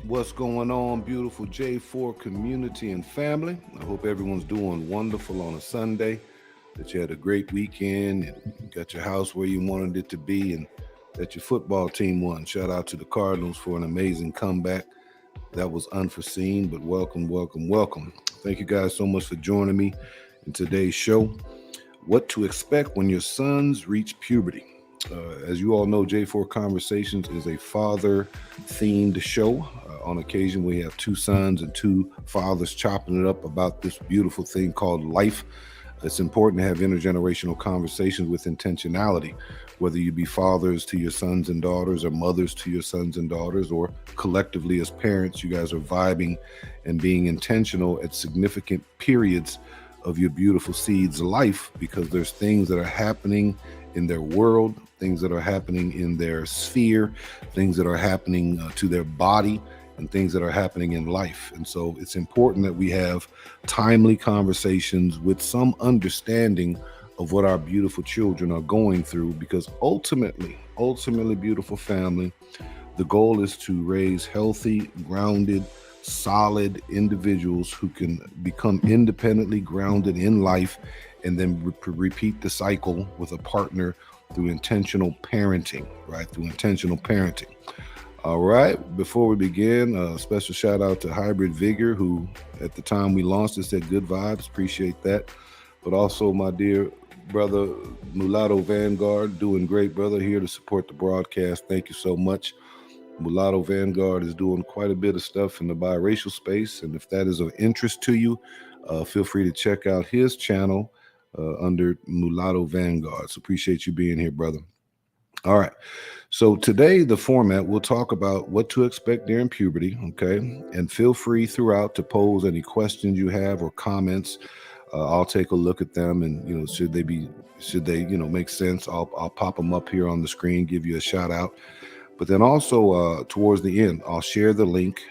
What's going on, beautiful J4 community and family? I hope everyone's doing wonderful on a Sunday, that you had a great weekend and got your house where you wanted it to be, and that your football team won. Shout out to the Cardinals for an amazing comeback. That was unforeseen, but welcome, welcome, welcome. Thank you guys so much for joining me in today's show. What to expect when your sons reach puberty. As you all know, J4 Conversations is a father themed show. On occasion, we have two sons and two fathers chopping it up about this beautiful thing called life. It's important to have intergenerational conversations with intentionality, whether you be fathers to your sons and daughters, or mothers to your sons and daughters, or collectively as parents. You guys are vibing and being intentional at significant periods of your beautiful seed's life, because there's things that are happening in their world, things that are happening in their sphere, things that are happening to their body, and things that are happening in life. And so it's important that we have timely conversations with some understanding of what our beautiful children are going through, because ultimately, beautiful family, the goal is to raise healthy, grounded, solid individuals who can become independently grounded in life, and then repeat the cycle with a partner through intentional parenting, right? Through intentional parenting. All right. Before we begin, a special shout out to Hybrid Vigor, who at the time we launched it said good vibes. Appreciate that. But also my dear brother Mulatto Vanguard, doing great, brother, here to support the broadcast. Thank you so much. Mulatto Vanguard is doing quite a bit of stuff in the biracial space, and if that is of interest to you, feel free to check out his channel under Mulatto Vanguard. So appreciate you being here, brother. All right. So today, the format, we'll talk about what to expect during puberty, okay? And feel free throughout to pose any questions you have or comments. I'll take a look at them, and should they make sense? I'll pop them up here on the screen, give you a shout out. But then also towards the end, I'll share the link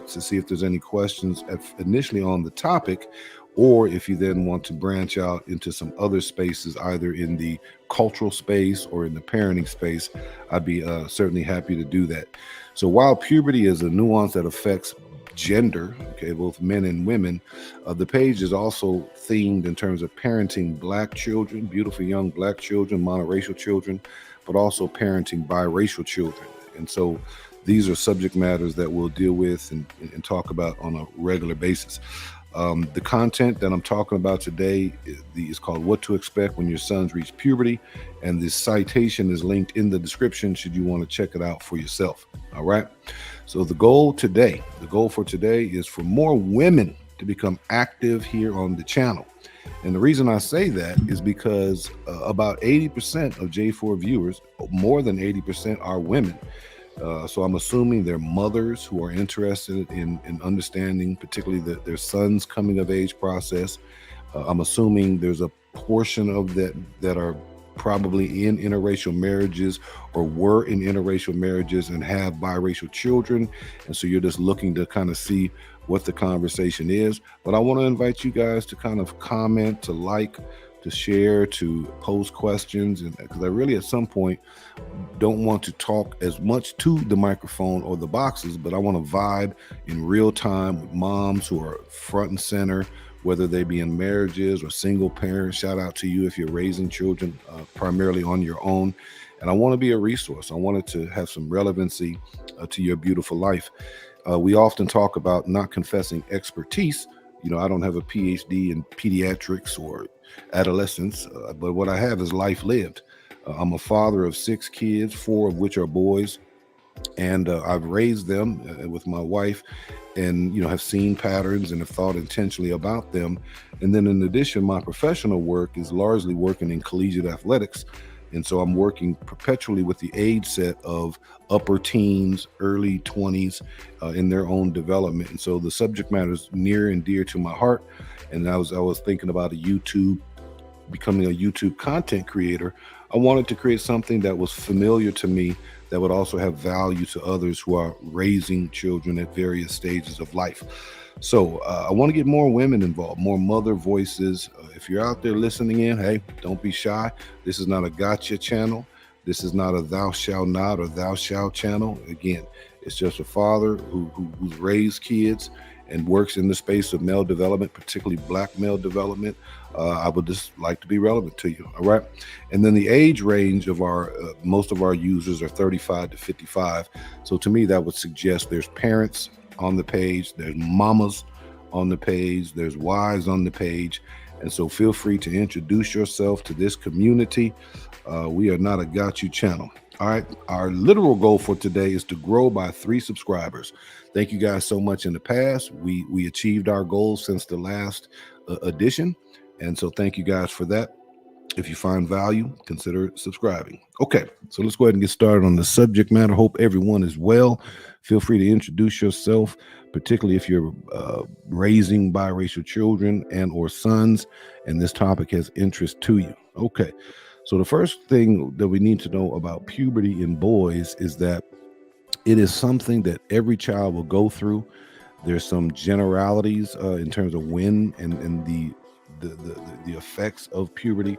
to see if there's any questions initially on the topic, or if you then want to branch out into some other spaces, either in the cultural space or in the parenting space, I'd be certainly happy to do that. So while puberty is a nuance that affects gender, okay, both men and women, the page is also themed in terms of parenting Black children, beautiful young Black children, monoracial children, but also parenting biracial children. And so these are subject matters that we'll deal with and talk about on a regular basis. The content that I'm talking about today is called What to Expect When Your Sons Reach Puberty, and this citation is linked in the description should you want to check it out for yourself. All right. So the goal for today is for more women to become active here on the channel. And the reason I say that is because about 80% of J4 viewers, more than 80%, are women. So I'm assuming they're mothers who are interested in understanding, particularly their son's coming of age process. I'm assuming there's a portion of that are probably in interracial marriages or were in interracial marriages and have biracial children. And so you're just looking to kind of see what the conversation is. But I want to invite you guys to kind of comment, to like, to share, to pose questions, and because I really at some point don't want to talk as much to the microphone or the boxes, but I want to vibe in real time with moms who are front and center, whether they be in marriages or single parents. Shout out to you if you're raising children primarily on your own. And I want to be a resource. I wanted to have some relevancy to your beautiful life. We often talk about not confessing expertise. I don't have a PhD in pediatrics or adolescence, but what I have is life lived. I'm a father of 6 kids, 4 of which are boys, and I've raised them with my wife, and have seen patterns and have thought intentionally about them. And then in addition, my professional work is largely working in collegiate athletics. And so I'm working perpetually with the age set of upper teens, early 20s in their own development. And so the subject matter is near and dear to my heart. And I was thinking about becoming a YouTube content creator. I wanted to create something that was familiar to me, that would also have value to others who are raising children at various stages of life. So I want to get more women involved, more mother voices. If you're out there listening in, hey, don't be shy. This is not a gotcha channel. This is not a thou shalt not or thou shalt channel. Again, It's just a father who's raised kids and works in the space of male development, particularly black male development. I would just like to be relevant to you. All right. And then the age range of our most of our users are 35 to 55. So to me, that would suggest there's parents on the page, there's mamas on the page, there's wives on the page. And so feel free to introduce yourself to this community. We are not a got you channel. All right. Our literal goal for today is to grow by 3 subscribers. Thank you guys so much in the past. We achieved our goals since the last edition. And so thank you guys for that. If you find value, consider subscribing. Okay, so let's go ahead and get started on the subject matter. Hope everyone is well. Feel free to introduce yourself, particularly if you're raising biracial children and or sons, and this topic has interest to you. Okay, so the first thing that we need to know about puberty in boys is that it is something that every child will go through. There's some generalities in terms of when and the effects of puberty,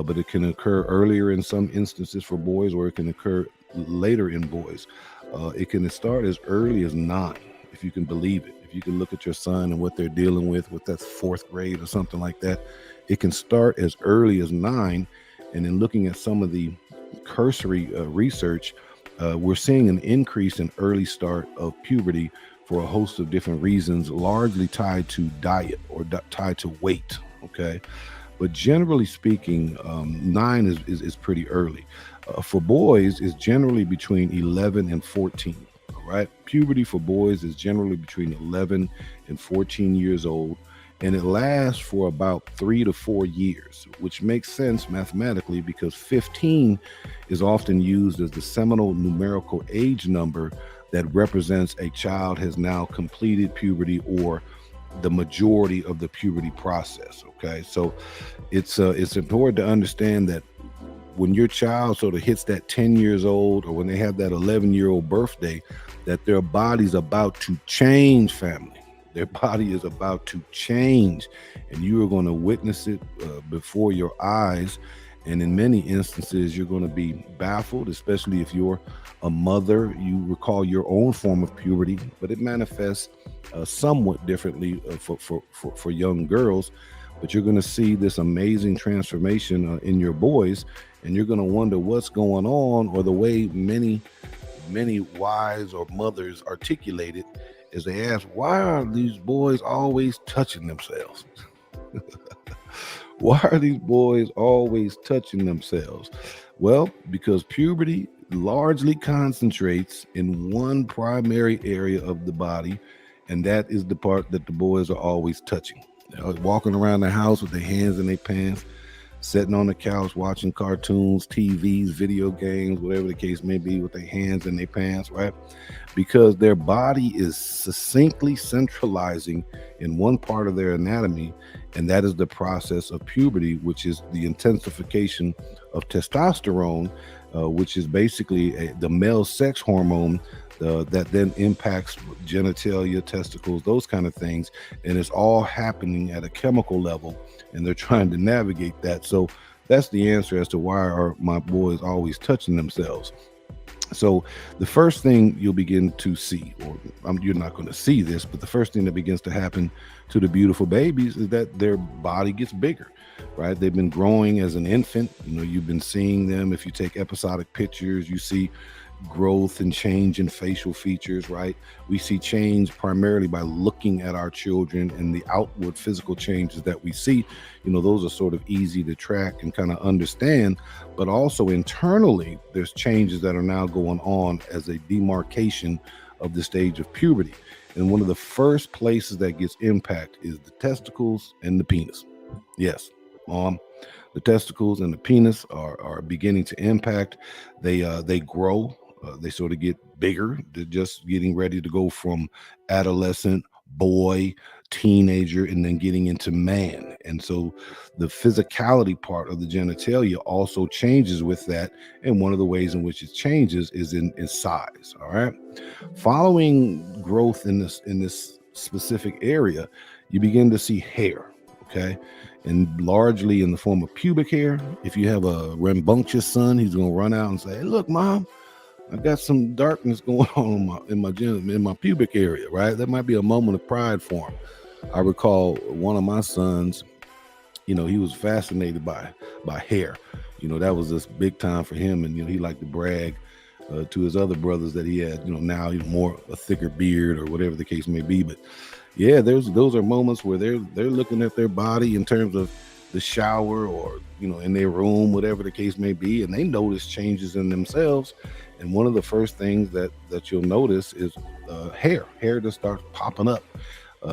but it can occur earlier in some instances for boys, or it can occur later in boys. It can start as early as 9, if you can believe it. If you can look at your son and what they're dealing with that 4th grade or something like that, it can start as early as 9. And in looking at some of the cursory research, we're seeing an increase in early start of puberty for a host of different reasons, largely tied to diet or tied to weight. Okay, but generally speaking, 9 is pretty early. For boys, is generally between 11 and 14. All right, puberty for boys is generally between 11 and 14 years old, and it lasts for about 3 to 4 years, which makes sense mathematically because 15 is often used as the seminal numerical age number that represents a child has now completed puberty or the majority of the puberty process. Okay, so it's important to understand that when your child sort of hits that 10 years old, or when they have that 11-year-old birthday, that their body's about to change, family. Their body is about to change, and you are going to witness it before your eyes. And in many instances, you're going to be baffled, especially if you're a mother. You recall your own form of puberty, but it manifests somewhat differently for young girls. But you're going to see this amazing transformation in your boys, and you're going to wonder what's going on, or the way many wives or mothers articulate it is they ask, why are these boys always touching themselves? Why are these boys always touching themselves? Well, because puberty largely concentrates in one primary area of the body, and that is the part that the boys are always touching. Walking around the house with their hands in their pants, sitting on the couch watching cartoons, TVs, video games, whatever the case may be, with their hands in their pants, right? Because their body is succinctly centralizing in one part of their anatomy, and that is the process of puberty, which is the intensification of testosterone, which is basically the male sex hormone that then impacts genitalia, testicles, those kind of things. And it's all happening at a chemical level, and they're trying to navigate that. So that's the answer as to why are my boys always touching themselves. So the first thing you'll begin to see, or you're not going to see this, but the first thing that begins to happen to the beautiful babies is that their body gets bigger, right? They've been growing as an infant. You've been seeing them. If you take episodic pictures, you see growth and change in facial features, right? We see change primarily by looking at our children, and the outward physical changes that we see, those are sort of easy to track and kind of understand. But also internally, there's changes that are now going on as a demarcation of the stage of puberty. And one of the first places that gets impact is the testicles and the penis. Yes, the testicles and the penis are beginning to impact. They grow. They sort of get bigger. They're just getting ready to go from adolescent, boy, teenager, and then getting into man. And so the physicality part of the genitalia also changes with that. And one of the ways in which it changes is in size. All right. Following growth in this specific area, you begin to see hair. Okay. And largely in the form of pubic hair. If you have a rambunctious son, he's going to run out and say, hey, look, mom, I got some darkness going on in my pubic area, right? That might be a moment of pride for him. I recall one of my sons, he was fascinated by hair. That was just big time for him, and he liked to brag to his other brothers that he had, now more a thicker beard or whatever the case may be. But yeah, those are moments where they're looking at their body in terms of the shower or in their room, whatever the case may be, and they notice changes in themselves. And one of the first things that you'll notice is hair that starts popping up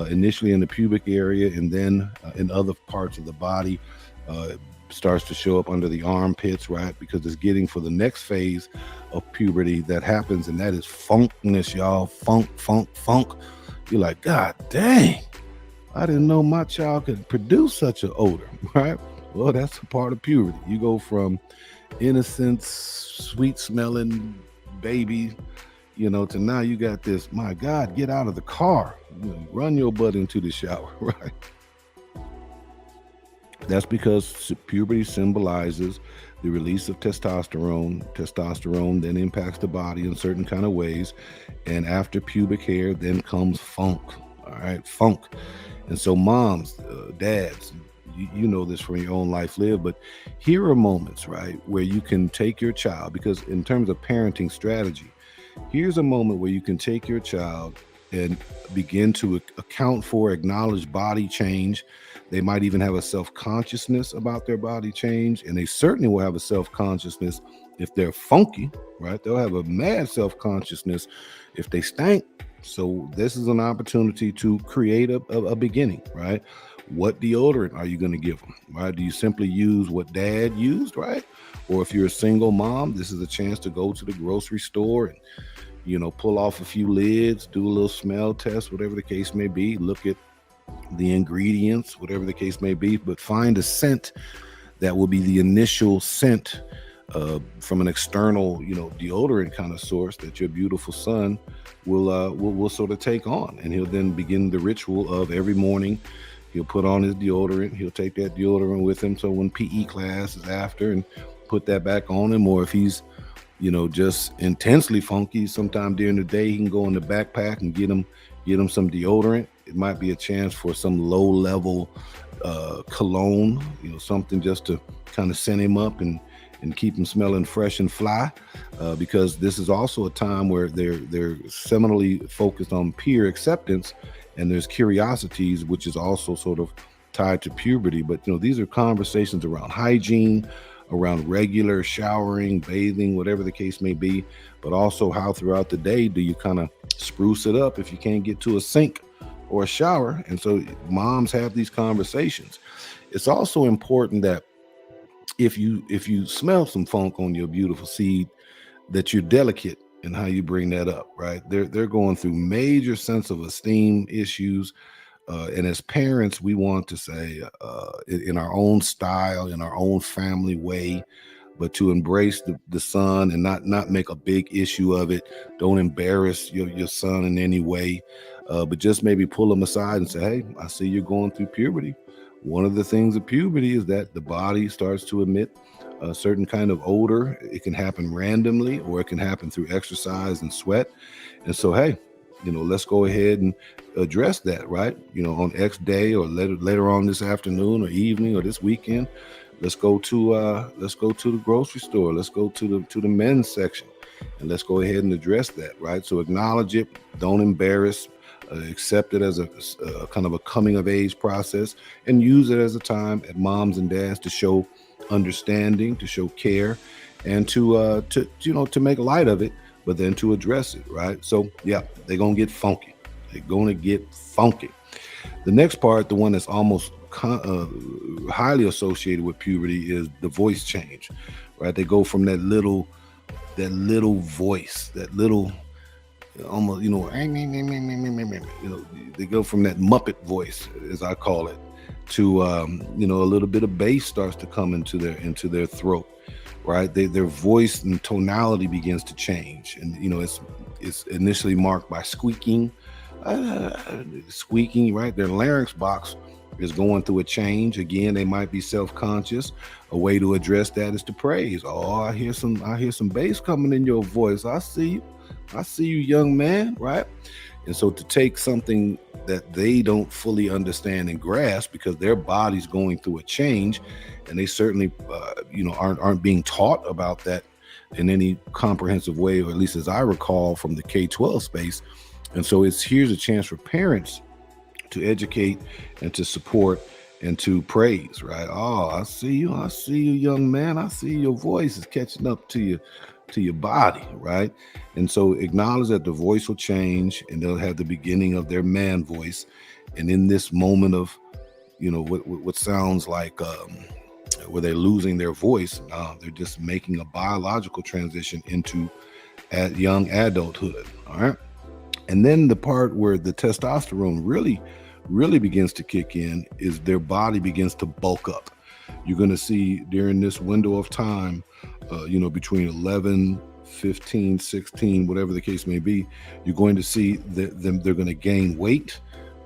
initially in the pubic area, and then in other parts of the body. It starts to show up under the armpits, right? Because it's getting for the next phase of puberty that happens, and that is funkness, y'all. Funk. You're like, God dang, I didn't know my child could produce such an odor, right? Well, that's a part of puberty. You go from innocent, sweet smelling baby, to now you got this, my God, get out of the car, run your butt into the shower, right? That's because puberty symbolizes the release of testosterone. Testosterone then impacts the body in certain kind of ways. And after pubic hair, then comes funk. All right, funk. And so moms, dads, you know this from your own life lived, but here are moments, right, where you can take your child, because in terms of parenting strategy, here's a moment where you can take your child and begin to account for, acknowledge body change. They might even have a self-consciousness about their body change, and they certainly will have a self-consciousness if they're funky, right? They'll have a mad self-consciousness if they stank. So this is an opportunity to create a beginning, right? What deodorant are you going to give them, right? Do you simply use what dad used, right? Or if you're a single mom, this is a chance to go to the grocery store and pull off a few lids, do a little smell test, whatever the case may be, look at the ingredients, whatever the case may be, but find a scent that will be the initial scent from an external, deodorant kind of source that your beautiful son will sort of take on. And he'll then begin the ritual of every morning, he'll put on his deodorant, he'll take that deodorant with him. So when PE class is after, and put that back on him, or if he's just intensely funky, sometime during the day, he can go in the backpack and get him some deodorant. It might be a chance for some low level cologne, something just to kind of scent him up and keep him smelling fresh and fly, because this is also a time where they're seminally focused on peer acceptance, and there's curiosities, which is also sort of tied to puberty. But these are conversations around hygiene, around regular showering, bathing, whatever the case may be, but also how throughout the day do you kind of spruce it up if you can't get to a sink or a shower. And so moms have these conversations. It's also important that if you smell some funk on your beautiful seed, that you're delicate in how you bring that up, right? They're going through major sense of esteem issues. And as parents, we want to say in our own style, in our own family way, but to embrace the son and not make a big issue of it. Don't embarrass your son in any way, but just maybe pull him aside and say, hey, I see you're going through puberty. One of the things of puberty is that the body starts to emit a certain kind of odor. It can happen randomly, or it can happen through exercise and sweat. And so, hey, let's go ahead and address that, right? On X day, or later on this afternoon or evening or this weekend, let's go to the grocery store. Let's go to the men's section, and let's go ahead and address that, right? So acknowledge it, don't embarrass, accept it as a kind of a coming of age process, and use it as a time at moms and dads to show understanding, to show care, and to make light of it, but then to address it, right? So yeah, they're gonna get funky. They're gonna get funky. The next part, the one that's almost highly associated with puberty, is the voice change, right? They go from that little voice, that little almost, they go from that Muppet voice, as I call it, to a little bit of bass starts to come into their throat, right? Their voice and tonality begins to change, and it's initially marked by squeaking, right? Their larynx box is going through a change. Again, they might be self-conscious. A way to address that is to praise. Oh, I hear some bass coming in your voice. I see you, young man, right? And so to take something that they don't fully understand and grasp because their body's going through a change, and they certainly, aren't being taught about that in any comprehensive way, or at least as I recall from the K-12 space. And so here's a chance for parents to educate and to support and to praise, right? Oh, I see you, young man. I see your voice is catching up to your body, right? And so acknowledge that the voice will change and they'll have the beginning of their man voice. And in this moment of, what sounds like where they're losing their voice, they're just making a biological transition into young adulthood. All right. And then the part where the testosterone really begins to kick in is their body begins to bulk up. You're going to see during this window of time, between 11, 15, 16, whatever the case may be, you're going to see they're going to gain weight.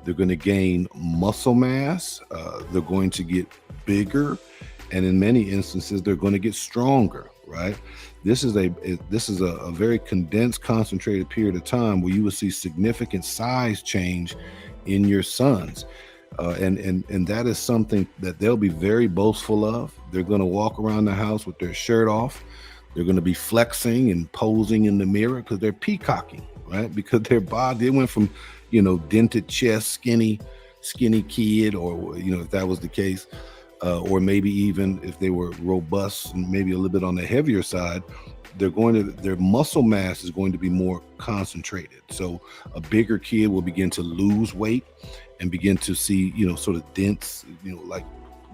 They're going to gain muscle mass. They're going to get bigger. And in many instances, they're going to get stronger, right? This is a very condensed, concentrated period of time where you will see significant size change in your sons. And that is something that they'll be very boastful of. They're going to walk around the house with their shirt off. They're going to be flexing and posing in the mirror because they're peacocking, right? Because their body, they went from, dented chest, skinny kid, or, if that was the case, or maybe even if they were robust and maybe a little bit on the heavier side, their muscle mass is going to be more concentrated. So a bigger kid will begin to lose weight and begin to see, sort of dents, like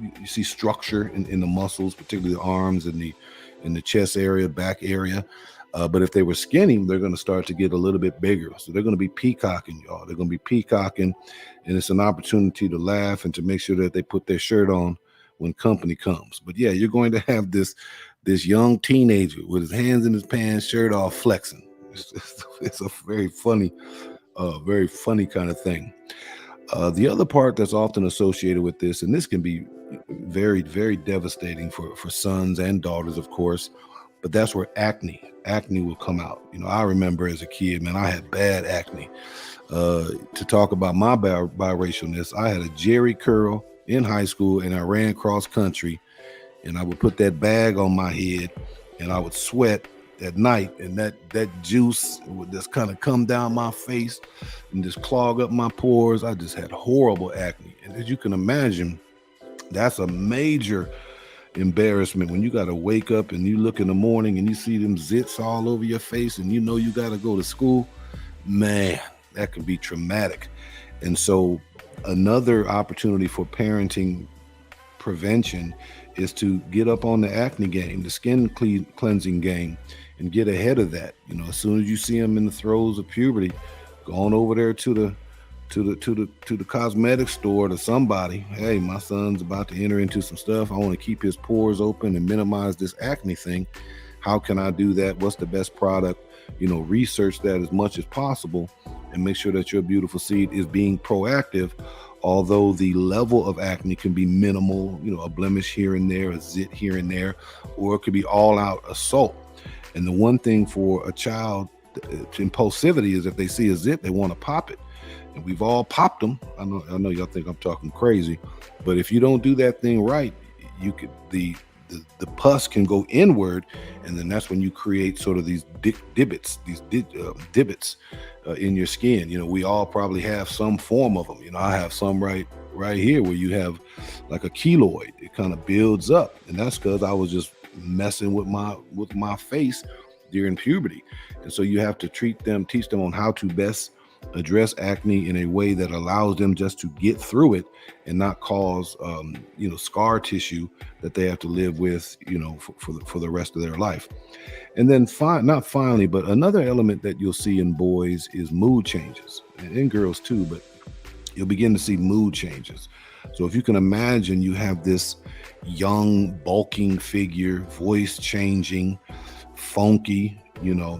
you see structure in the muscles, particularly the arms and the chest area, back area. But if they were skinny, they're going to start to get a little bit bigger. So they're going to be peacocking, y'all. They're going to be peacocking, and it's an opportunity to laugh and to make sure that they put their shirt on when company comes. But yeah, you're going to have this young teenager with his hands in his pants, shirt off, flexing. It's a very funny kind of thing. The other part that's often associated with this, and this can be very, very devastating for sons and daughters, of course, but that's where acne will come out. I remember as a kid, man, I had bad acne. To talk about my biracialness, I had a Jerry curl in high school, and I ran cross country, and I would put that bag on my head, and I would sweat at night, and that juice would just kind of come down my face and just clog up my pores. I just had horrible acne. And as you can imagine, that's a major embarrassment when you got to wake up and you look in the morning and you see them zits all over your face and you got to go to school. Man, that could be traumatic. And so another opportunity for parenting prevention is to get up on the acne game, the skin cleansing game, and get ahead of that. As soon as you see them in the throes of puberty, go on over there to the cosmetic store, to somebody. Hey, my son's about to enter into some stuff. I want to keep his pores open and minimize this acne thing. How can I do that? What's the best product? Research that as much as possible and make sure that your beautiful seed is being proactive. Although the level of acne can be minimal, a blemish here and there, a zit here and there, or it could be all out assault. And the one thing for a child to impulsivity is if they see a zit, they want to pop it. And we've all popped them. I know y'all think I'm talking crazy, but if you don't do that thing right, you could the pus can go inward, and then that's when you create sort of these divots in your skin. We all probably have some form of them. I have some right here where you have like a keloid. It kind of builds up, and that's because I was just messing with my face during puberty. And so you have to teach them on how to best address acne in a way that allows them just to get through it and not cause scar tissue that they have to live with for the rest of their life. And then not finally, but another element that you'll see in boys is mood changes, and in girls too, but you'll begin to see mood changes. So if you can imagine, you have this young bulking figure, voice changing, funky,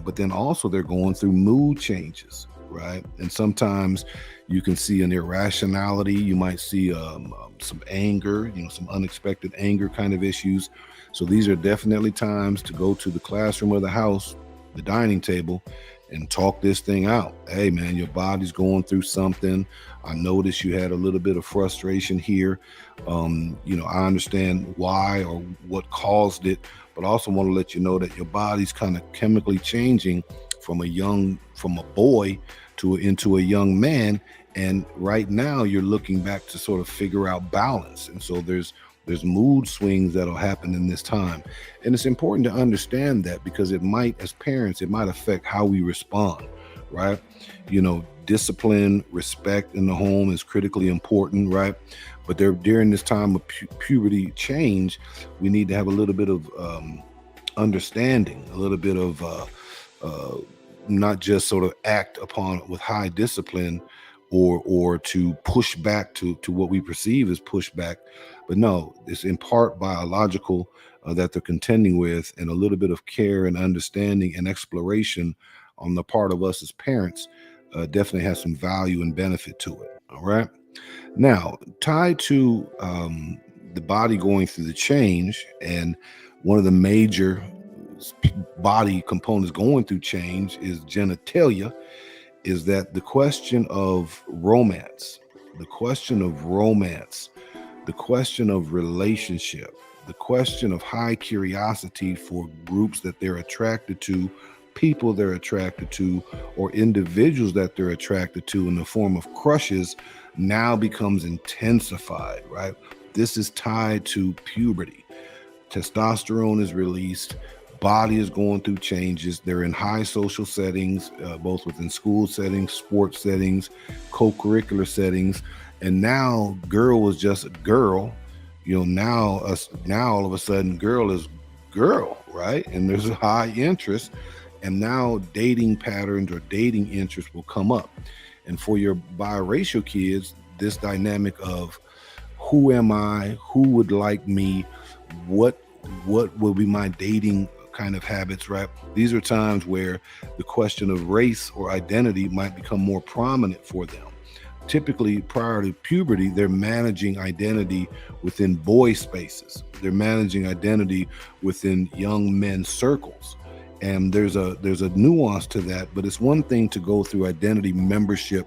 but then also they're going through mood changes, right? And sometimes you can see an irrationality. You might see some anger, some unexpected anger kind of issues. So these are definitely times to go to the classroom or the house, the dining table, and talk this thing out. Hey, man, your body's going through something. I noticed you had a little bit of frustration here. I understand why or what caused it, but I also want to let you know that your body's kind of chemically changing from a boy to into a young man. And right now you're looking back to sort of figure out balance. And so there's mood swings that'll happen in this time. And it's important to understand that because it might, as parents, it might affect how we respond, right? Discipline, respect in the home is critically important, right? But during this time of puberty change, we need to have a little bit of understanding, a little bit of uh, not just sort of act upon it with high discipline or to push back to what we perceive as pushback, but no, it's in part biological that they're contending with, and a little bit of care and understanding and exploration on the part of us as parents definitely has some value and benefit to it. All right. Now, tied to the body going through the change, and one of the major body components going through change is genitalia, is that the question of romance, the question of romance, the question of relationship, the question of high curiosity for groups that they're attracted to, people they're attracted to, or individuals that they're attracted to in the form of crushes now becomes intensified, right? This is tied to puberty. Testosterone is released, body is going through changes. They're in high social settings, both within school settings, sports settings, co-curricular settings. And now girl is just a girl. Now all of a sudden girl is girl, right? And there's a high interest. And now dating patterns or dating interests will come up. And for your biracial kids, this dynamic of who am I, who would like me, what will be my dating kind of habits, right? These are times where the question of race or identity might become more prominent for them. Typically, prior to puberty, they're managing identity within boy spaces. They're managing identity within young men's circles. And there's a nuance to that, but it's one thing to go through identity membership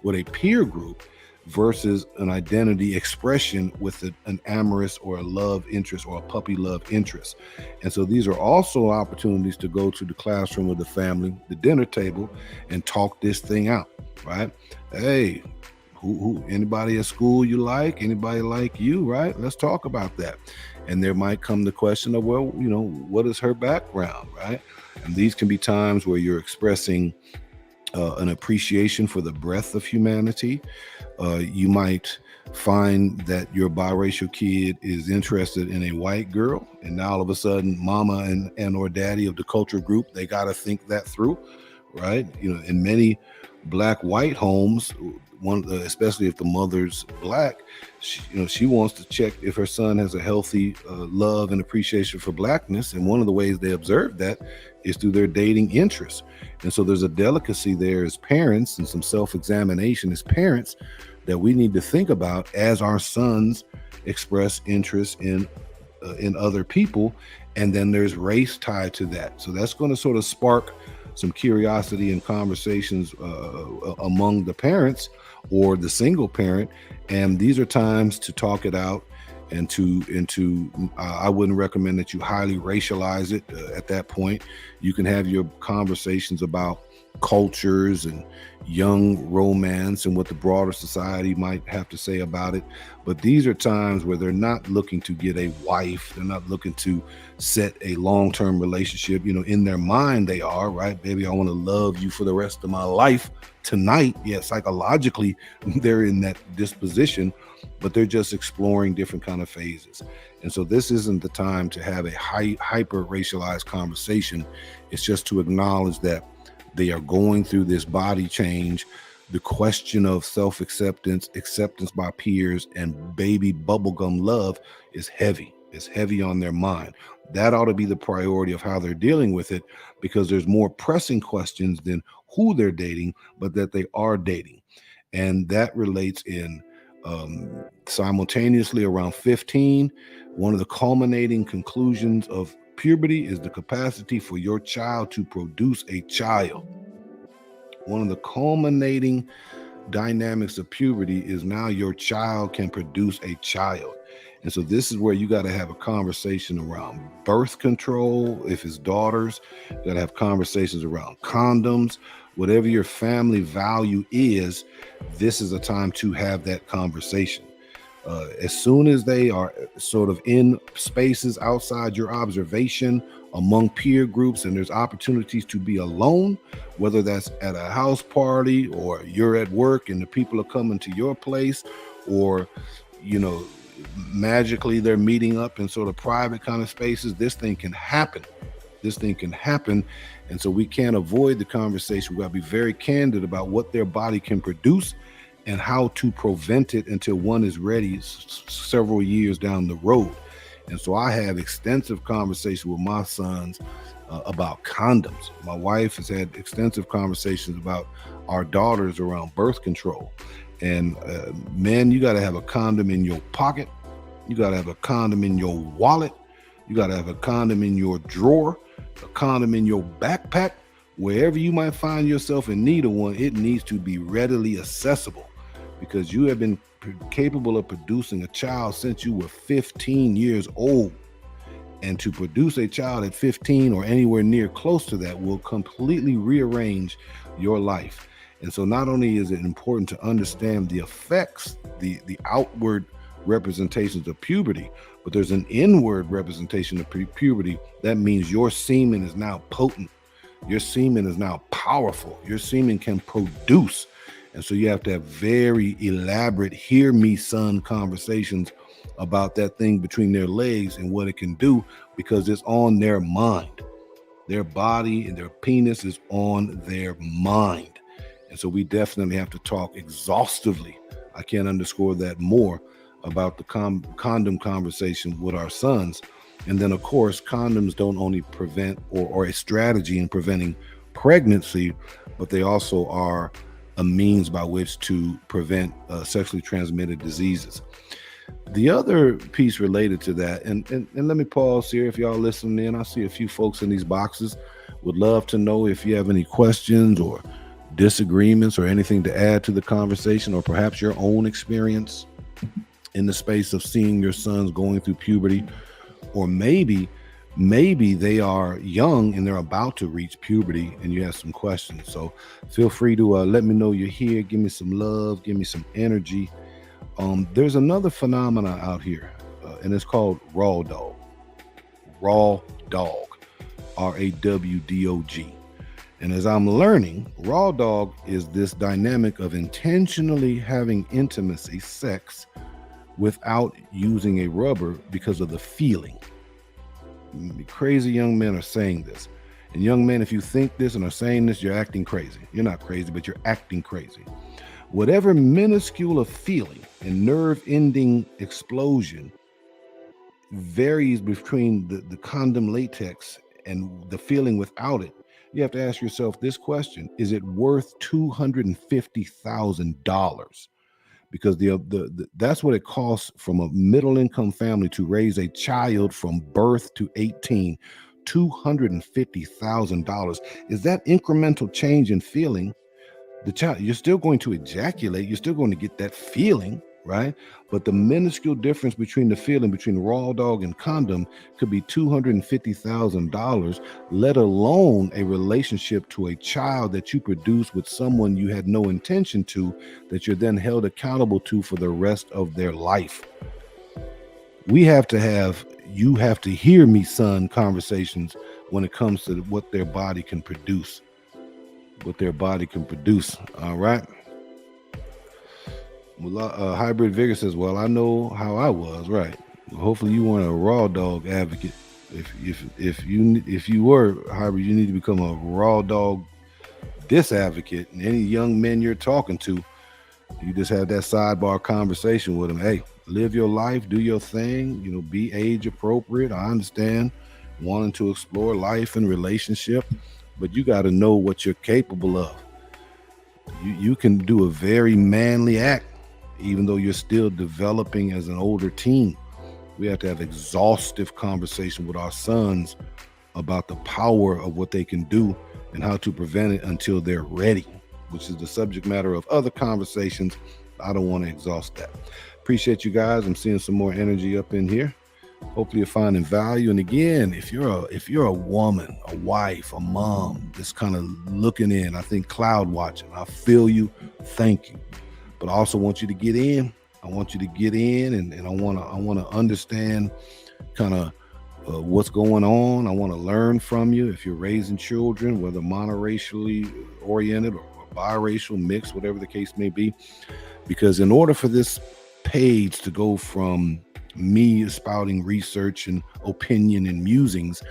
with a peer group versus an identity expression with an amorous or a love interest or a puppy love interest. And so these are also opportunities to go to the classroom of the family, the dinner table, and talk this thing out, right? Hey, who anybody at school you like? Anybody like you, right? Let's talk about that. And there might come the question of, well, what is her background, right? And these can be times where you're expressing an appreciation for the breadth of humanity. You might find that your biracial kid is interested in a white girl, and now all of a sudden mama and or daddy of the culture group, they got to think that through, right? In many black white homes, especially if the mother's black, she wants to check if her son has a healthy love and appreciation for blackness, and one of the ways they observe that is through their dating interests. And so there's a delicacy there as parents and some self-examination as parents that we need to think about as our sons express interest in other people. And then there's race tied to that. So that's going to sort of spark some curiosity and conversations among the parents or the single parent. And these are times to talk it out and I wouldn't recommend that you highly racialize it at that point. You can have your conversations about cultures and young romance and what the broader society might have to say about it. But these are times where they're not looking to get a wife. They're not looking to set a long-term relationship. In their mind, they are, right? Baby, I want to love you for the rest of my life tonight. Yeah, psychologically, they're in that disposition, but they're just exploring different kind of phases. And so this isn't the time to have a hyper racialized conversation. It's just to acknowledge that they are going through this body change. The question of self-acceptance, acceptance by peers, and baby bubblegum love is heavy. It's heavy on their mind. That ought to be the priority of how they're dealing with it, because there's more pressing questions than who they're dating, but that they are dating. And that relates in simultaneously around 15. One of the culminating conclusions of puberty is the capacity for your child to produce a child. One of the culminating dynamics of puberty is now your child can produce a child. And so this is where you got to have a conversation around birth control. If it's daughters, you got to have conversations around condoms. Whatever your family value is, this is a time to have that conversation. As soon as they are sort of in spaces outside your observation among peer groups, and there's opportunities to be alone, whether that's at a house party or you're at work and the people are coming to your place, or, you know, magically they're meeting up in sort of private kind of spaces, this thing can happen. This thing can happen. And so we can't avoid the conversation. We got to be very candid about what their body can produce and how to prevent it until one is ready several years down the road. And so I have extensive conversations with my sons about condoms. My wife has had extensive conversations about our daughters around birth control. And men, you got to have a condom in your pocket. You got to have a condom in your wallet. You got to have a condom in your drawer, a condom in your backpack. Wherever you might find yourself in need of one, it needs to be readily accessible, because you have been capable of producing a child since you were 15 years old. And to produce a child at 15 or anywhere near close to that will completely rearrange your life. And so not only is it important to understand the effects, the outward representations of puberty, but there's an inward representation of puberty. That means your semen is now potent. Your semen is now powerful. Your semen can produce. And so you have to have very elaborate hear me son conversations about that thing between their legs and what it can do, because it's on their mind. Their body and their penis is on their mind. And so we definitely have to talk exhaustively, I can't underscore that more, about the condom conversation with our sons. And then of course, condoms don't only prevent or a strategy in preventing pregnancy, but they also are a means by which to prevent sexually transmitted diseases. The other piece related to that, and let me pause here. If y'all listening in, I see a few folks in these boxes. Would love to know if you have any questions or disagreements or anything to add to the conversation, or perhaps your own experience in the space of seeing your sons going through puberty, or maybe they are young and they're about to reach puberty and you have some questions. So feel free to let me know you're here. Give me some love, give me some energy. There's another phenomena out here, and it's called raw dog. Raw dog, RAWDOG. And as I'm learning, raw dog is this dynamic of intentionally having intimacy, sex, without using a rubber because of the feeling. Crazy young men are saying this. And young men, if you think this and are saying this, you're acting crazy. You're not crazy, but you're acting crazy. Whatever minuscule of feeling and nerve-ending explosion varies between the condom latex and the feeling without it, you have to ask yourself this question: is it worth $250,000? Because the that's what it costs from a middle-income family to raise a child from birth to 18. $250,000. Is that incremental change in feeling? The child, you're still going to ejaculate, you're still going to get that feeling, right? But the minuscule difference between the feeling between raw dog and condom could be $250,000, let alone a relationship to a child that you produce with someone you had no intention to, that you're then held accountable to for the rest of their life. You have to hear me son conversations when it comes to what their body can produce. All right. Well, Hybrid Vigor says, well, I know how I was, right? Hopefully you weren't a raw dog advocate. If you were, Hybrid, you need to become a raw dog disadvocate. And any young men you're talking to, you just have that sidebar conversation with them. Hey, live your life, do your thing, be age appropriate. I understand wanting to explore life and relationship, but you got to know what you're capable of. You can do a very manly act, even though you're still developing as an older teen. We have to have exhaustive conversation with our sons about the power of what they can do and how to prevent it until they're ready, which is the subject matter of other conversations. I don't want to exhaust that. Appreciate you guys. I'm seeing some more energy up in here. Hopefully you're finding value. And again, if you're a woman, a wife, a mom, just kind of looking in, I think cloud watching, I feel you. Thank you. But I also want you to get in. I want you to get in, and I want to understand kind of what's going on. I want to learn from you. If you're raising children, whether monoracially oriented or biracial, mixed, whatever the case may be, because in order for this page to go from me spouting research and opinion and musings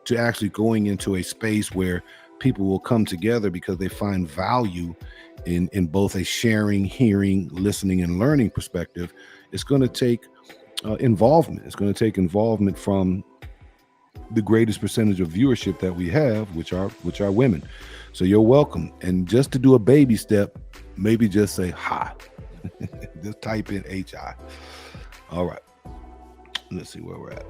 to actually going into a space where people will come together because they find value in both a sharing, hearing, listening, and learning perspective, it's going to take involvement. It's going to take involvement from the greatest percentage of viewership that we have, which are women. So you're welcome. And just to do a baby step, maybe just say hi. Just type in HI. All right. Let's see where we're at.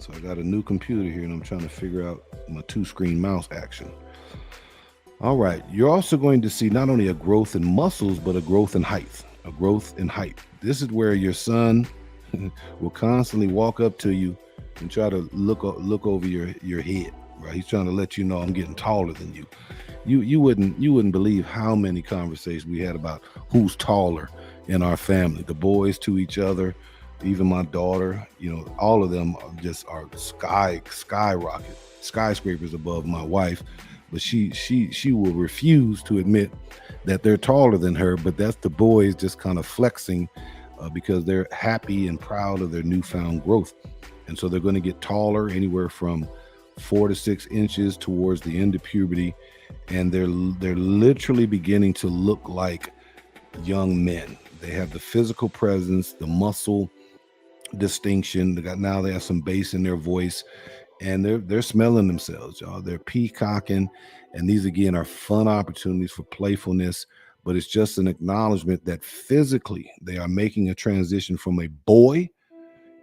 So I got a new computer here and I'm trying to figure out my 2-screen mouse action. All right. You're also going to see not only a growth in muscles, but a growth in height. A growth in height. This is where your son will constantly walk up to you and try to look over your head. Right? He's trying to let you know I'm getting taller than you. You wouldn't believe how many conversations we had about who's taller in our family. The boys to each other, even my daughter, all of them are skyscrapers above my wife. But she will refuse to admit that they're taller than her. But that's the boys just kind of flexing because they're happy and proud of their newfound growth. And so they're going to get taller anywhere from 4 to 6 inches towards the end of puberty. And they're literally beginning to look like young men. They have the physical presence, the muscle distinction. They have some bass in their voice, and they're smelling themselves, y'all. They're peacocking, and these again are fun opportunities for playfulness. But it's just an acknowledgement that physically they are making a transition from a boy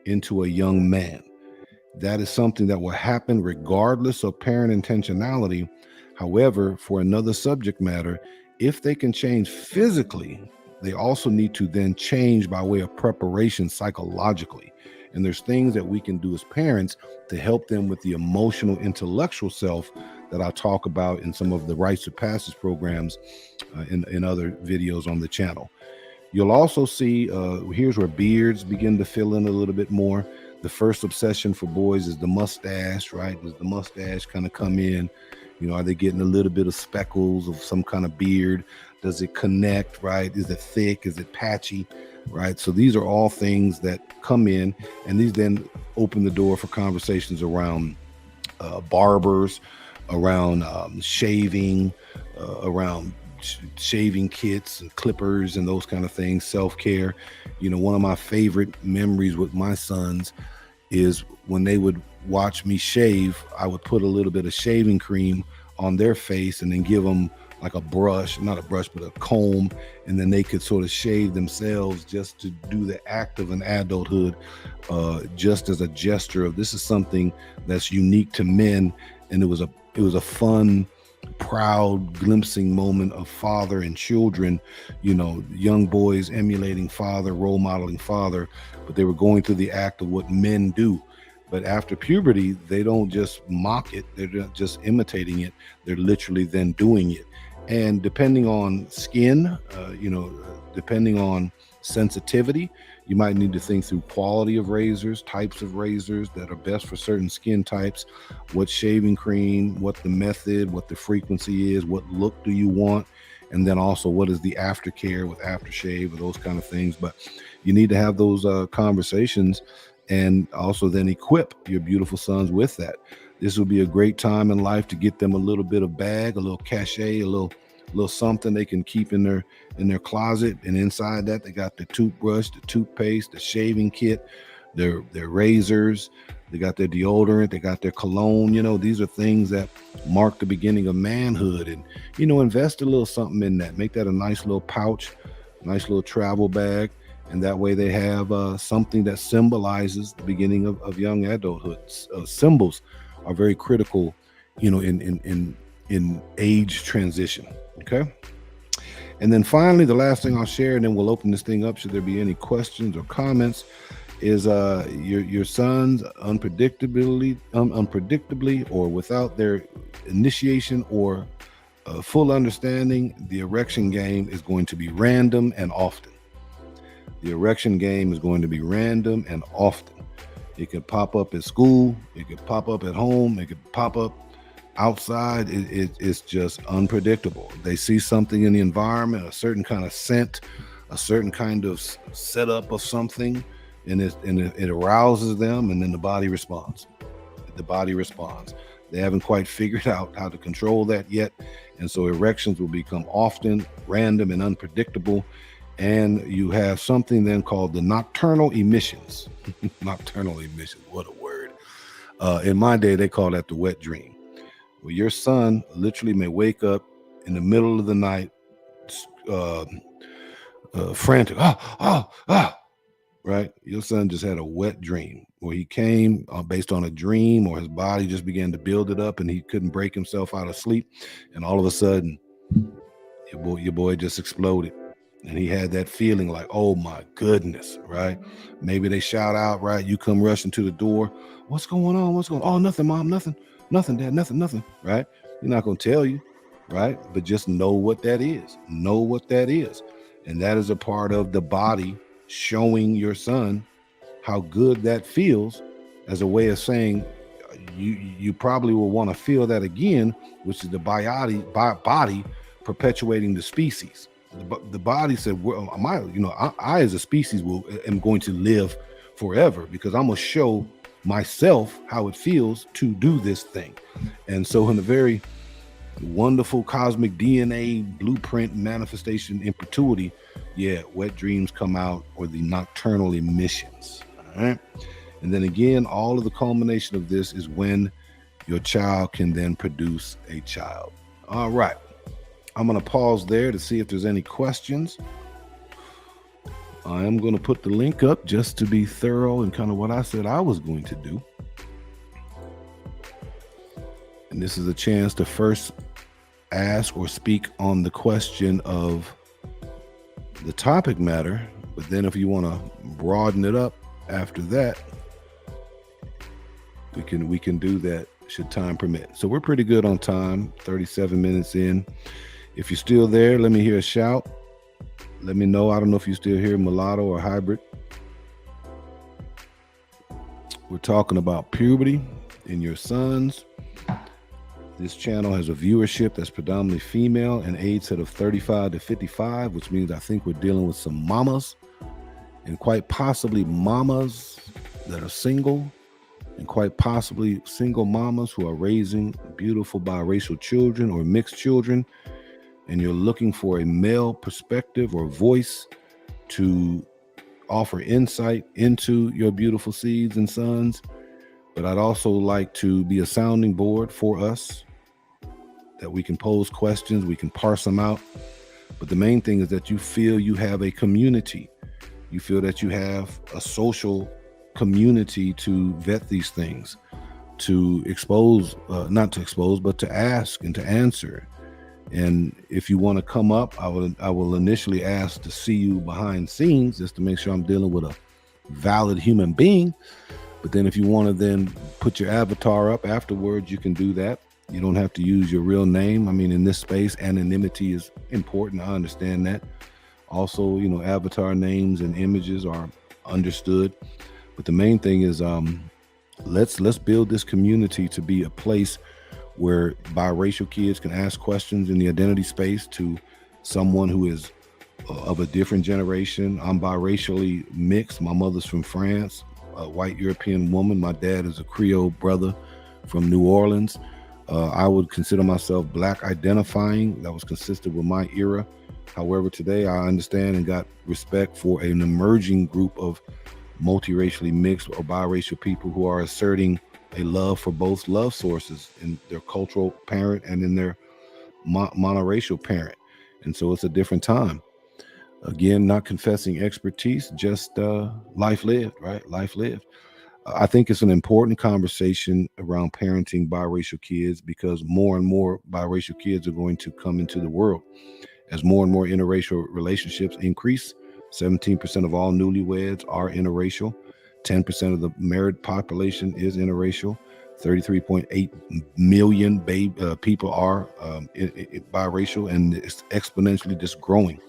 into a young man. That is something that will happen regardless of parent intentionality. However, for another subject matter, if they can change physically, they also need to then change by way of preparation psychologically. And there's things that we can do as parents to help them with the emotional, intellectual self that I talk about in some of the rites of passage programs in other videos on the channel. You'll also see, here's where beards begin to fill in a little bit more. The first obsession for boys is the mustache, right? Does the mustache kind of come in? Are they getting a little bit of speckles of some kind of beard? Does it connect, right? Is it thick? Is it patchy, right? So these are all things that come in, and these then open the door for conversations around barbers, around shaving, around shaving kits and clippers and those kind of things, self-care. One of my favorite memories with my sons is when they would watch me shave, I would put a little bit of shaving cream on their face and then give them like a brush, not a brush, but a comb, and then they could sort of shave themselves just to do the act of an adulthood, just as a gesture of this is something that's unique to men. And it was a fun, proud, glimpsing moment of father and children, young boys emulating father, role modeling father, but they were going through the act of what men do. But after puberty, they don't just mock it. They're not just imitating it. They're literally then doing it. And depending on skin, depending on sensitivity, you might need to think through quality of razors, types of razors that are best for certain skin types, what shaving cream, what the method, what the frequency is, what look do you want, and then also what is the aftercare with aftershave or those kind of things. But you need to have those conversations and also then equip your beautiful sons with that. This will be a great time in life to get them a little bit of bag, a little cachet, a little something they can keep in their closet. And inside that, they got the toothbrush, the toothpaste, the shaving kit, their razors, they got their deodorant, they got their cologne. These are things that mark the beginning of manhood. And, invest a little something in that. Make that a nice little pouch, nice little travel bag. And that way they have something that symbolizes the beginning of young adulthood. Symbols are very critical, in age transition. Okay. And then finally, the last thing I'll share, and then we'll open this thing up should there be any questions or comments, is your sons unpredictably or without their initiation or full understanding, the erection game is going to be random and often. The erection game is going to be random and often. It could pop up at school, it could pop up at home, it could pop up outside. It's just unpredictable. They see something in the environment, a certain kind of scent, a certain kind of setup of something, and it arouses them, and then the body responds. They haven't quite figured out how to control that yet, and so erections will become often, random, and unpredictable. And you have something then called the nocturnal emissions. Nocturnal emissions, what a word. In my day, they call that the wet dream. Well, your son literally may wake up in the middle of the night, frantic, right? Your son just had a wet dream where he came based on a dream, or his body just began to build it up and he couldn't break himself out of sleep. And all of a sudden, your boy just exploded. And he had that feeling like, oh my goodness, right? Maybe they shout out, right? You come rushing to the door. What's going on? Oh, nothing, Mom, nothing, Dad, nothing, right? You're not going to tell you, right? But just know what that is. And that is a part of the body showing your son how good that feels, as a way of saying you probably will want to feel that again, which is the body perpetuating the species. The body said, well, I as a species am going to live forever, because I'm going to show myself how it feels to do this thing. And so in a very wonderful cosmic DNA blueprint manifestation in perpetuity, wet dreams come out, or the nocturnal emissions. All right. And then again, all of the culmination of this is when your child can then produce a child. All right. I'm going to pause there to see if there's any questions. I am going to put the link up just to be thorough and kind of what I said I was going to do. And this is a chance to first ask or speak on the question of the topic matter. But then if you want to broaden it up after that, we can do that should time permit. So we're pretty good on time, 37 minutes in. If you're still there, let me hear a shout. Let me know. I don't know if you're still here, mulatto or hybrid. We're talking about puberty in your sons. This channel has a viewership that's predominantly female and age set of 35 to 55, which means I think we're dealing with some mamas, and quite possibly mamas that are single, and quite possibly single mamas who are raising beautiful biracial children or mixed children. And you're looking for a male perspective or voice to offer insight into your beautiful seeds and sons. But I'd also like to be a sounding board for us, that we can pose questions, we can parse them out. But the main thing is that you feel you have a community. You feel that you have a social community to vet these things, to expose, not to expose, but to ask and to answer. And if you want to come up, I will initially ask to see you behind scenes, just to make sure I'm dealing with a valid human being. But then if you want to then put your avatar up afterwards, you can do that. You don't have to use your real name. I mean, in this space, anonymity is important. I understand that. Also, avatar names and images are understood. But the main thing is, let's build this community to be a place where biracial kids can ask questions in the identity space to someone who is of a different generation. I'm biracially mixed. My mother's from France, a white European woman. My dad is a Creole brother from New Orleans. I would consider myself Black identifying. That was consistent with my era. However, today I understand and got respect for an emerging group of multiracially mixed or biracial people who are asserting a love for both love sources in their cultural parent and in their monoracial parent. And so it's a different time. Again, not confessing expertise, just life lived, right? Life lived. I think it's an important conversation around parenting biracial kids because more and more biracial kids are going to come into the world as more and more interracial relationships increase. 17% of all newlyweds are interracial. 10% of the married population is interracial. 33.8 million people are biracial, and it's exponentially just growing.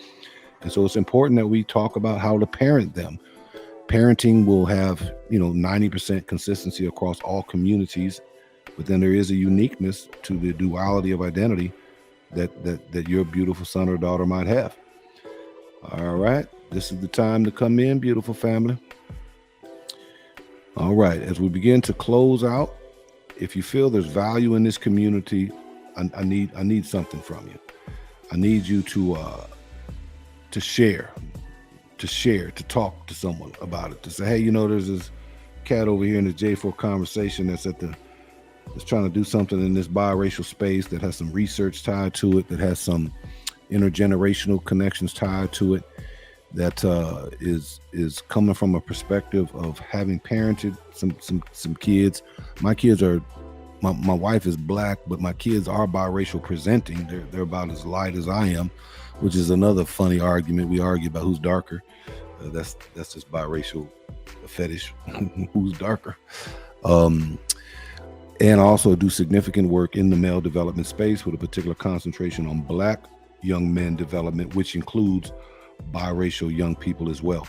And so it's important that we talk about how to parent them. Parenting will have 90% consistency across all communities, but then there is a uniqueness to the duality of identity that your beautiful son or daughter might have. All right, this is the time to come in, beautiful family. All right, as we begin to close out, if you feel there's value in this community, I need something from you. I need you to share, to talk to someone about it, to say, hey, there's this cat over here in the J4 conversation that's trying to do something in this biracial space that has some research tied to it, that has some intergenerational connections tied to it, that is coming from a perspective of having parented some kids. My kids are, my wife is Black, but my kids are biracial presenting. They're about as light as I am, which is another funny argument. We argue about who's darker. That's just biracial fetish. Who's darker? And also do significant work in the male development space with a particular concentration on Black young men development, which includes biracial young people as well.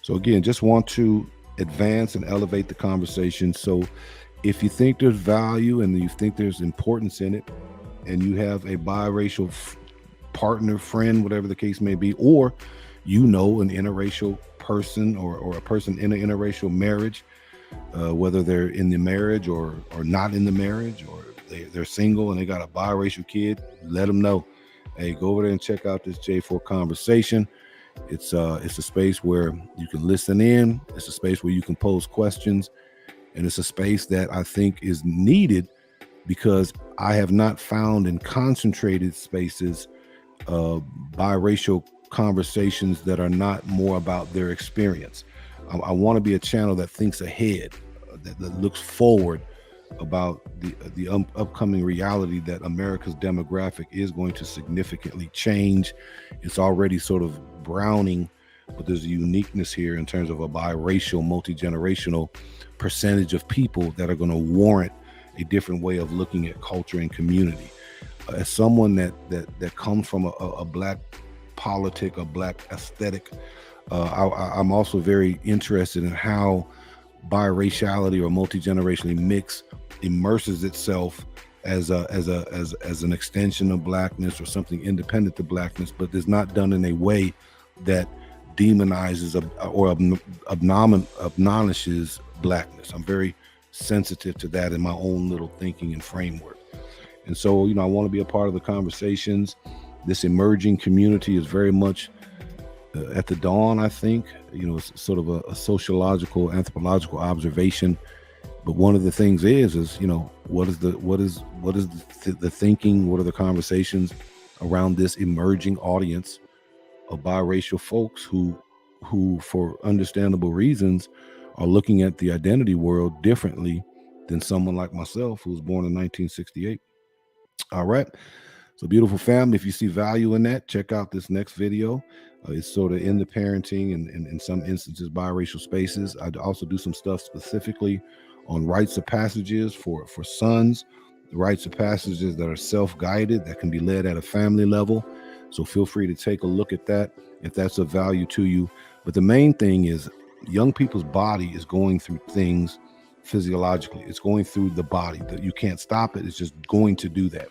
So again, just want to advance and elevate the conversation. So if you think there's value and you think there's importance in it, and you have a biracial partner, friend, whatever the case may be, or an interracial person or a person in an interracial marriage, whether they're in the marriage or not in the marriage, or they're single and they got a biracial kid, let them know. Hey, go over there and check out this J4 conversation. It's a space where you can listen in. It's a space where you can pose questions, and it's a space that I think is needed because I have not found in concentrated spaces biracial conversations that are not more about their experience. I want to be a channel that thinks ahead, that looks forward about the upcoming reality that America's demographic is going to significantly change. It's already sort of browning, but there's a uniqueness here in terms of a biracial, multi-generational percentage of people that are going to warrant a different way of looking at culture and community. As someone that comes from a Black politic, a Black aesthetic, I'm also very interested in how biraciality or multi-generationally mix immerses itself as an extension of Blackness or something independent to Blackness, but is not done in a way that demonizes or obnomishes Blackness. I'm very sensitive to that in my own little thinking and framework. And so, I want to be a part of the conversations. This emerging community is very much at the dawn, I think. It's sort of a sociological, anthropological observation. But one of the things is what is the thinking? What are the conversations around this emerging audience of biracial folks who for understandable reasons are looking at the identity world differently than someone like myself who was born in 1968. All right. So beautiful family, if you see value in that, check out this next video. It's sort of in the parenting and in some instances biracial spaces. I also do some stuff specifically on rites of passages for sons, rites of passages that are self-guided, that can be led at a family level. So feel free to take a look at that if that's of value to you. But the main thing is young people's body is going through things physiologically. It's going through the body. That you can't stop it. It's just going to do that.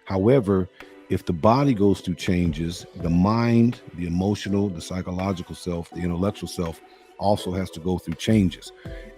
However, if the body goes through changes, the mind, the emotional, the psychological self, the intellectual self also has to go through changes.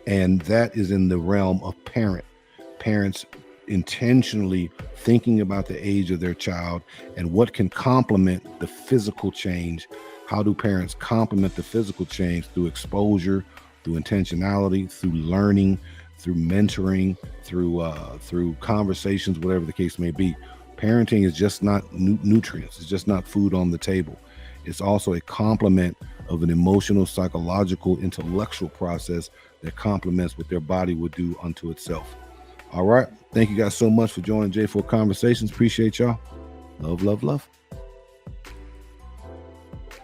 And that is in the realm of parents intentionally thinking about the age of their child and what can complement the physical change. How do parents complement the physical change? Through exposure, through intentionality, through learning, through mentoring, through conversations, whatever the case may be. Parenting is just not nutrients. It's just not food on the table. It's also a complement of an emotional, psychological, intellectual process that complements what their body would do unto itself. All right. Thank you guys so much for joining J4 Conversations. Appreciate y'all. Love, love, love.